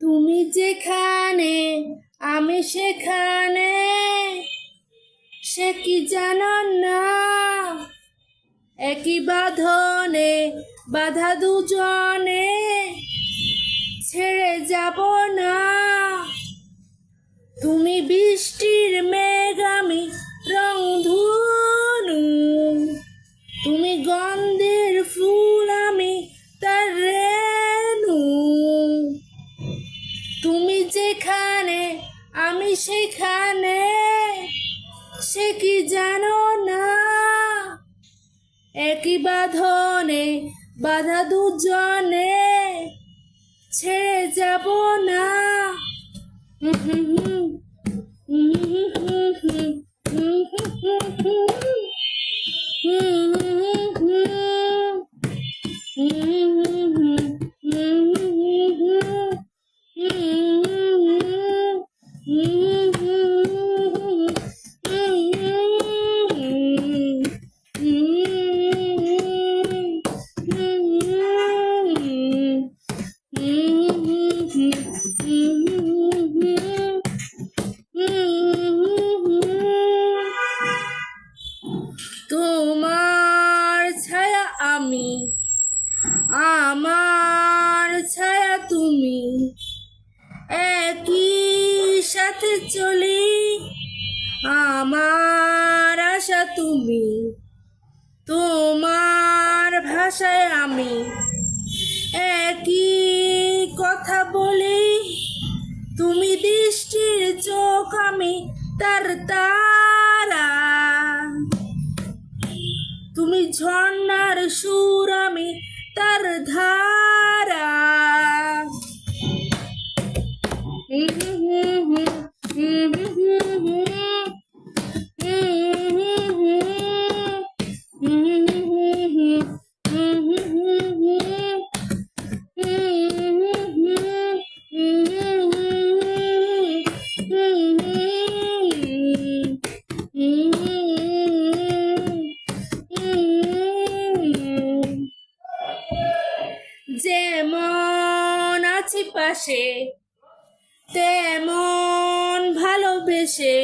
তুমি যেখানে আমি সেখানে, সে কি জানো না? একই বাঁধনে বাঁধা দুজনে, ছেড়ে যাব না। তুমি বৃষ্টির মেঘ, আমি রংধনু। তুমি গন্ধের ফুল, আমি তার রেণু। তুমি যেখানে আমি সেখানে, সে কি জানো না? একই বাঁধনে বাঁধা দুজনে, ছেড়ে যাব না। তোমার ছায়া আমি, আমার ছায়া তুমি, একই সাথে চলি। আমার আশা তুমি, তোমার ভাষায় আমি, একই কথা বলি। তুমি দৃষ্টির চোখ, আমি তার তারা। তুমি ঝর্ণার সুর, আমি তার ধারা। যেমন আছি পাশে, তেমন ভালোবেসে,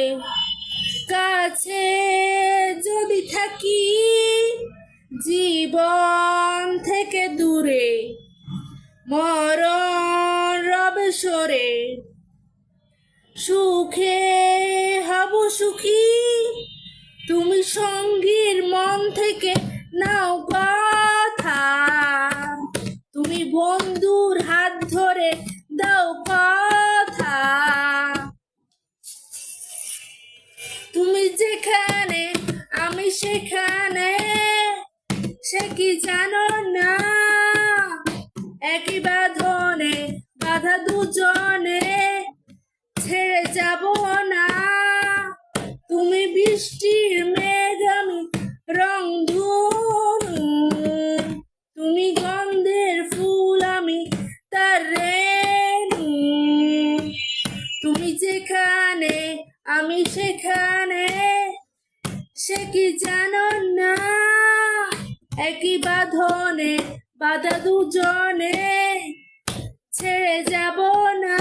কাছে যদি থাকি, জীবন থেকে দূরে মরণ রবে সরে। সুখে হব সুখী, তুমি সঙ্গীর মন থেকে নাও কথা। তুমি বন্ধুর হাত ধরে দাও কথা। তুমি যেখানে আমি সেখানে, সে কি জানো না? একই বাঁধনে বাঁধা দুজনে, ছেড়ে যাব না। তুমি বৃষ্টির মেঘ, আমি রংধনু। তুমি গন্ধের ফুল, আমি তার রেণু। তুমি যেখানে আমি সেখানে, সে কি জানো না? একই বাঁধনে বাঁধা দুজনে, ছেড়ে যাব না।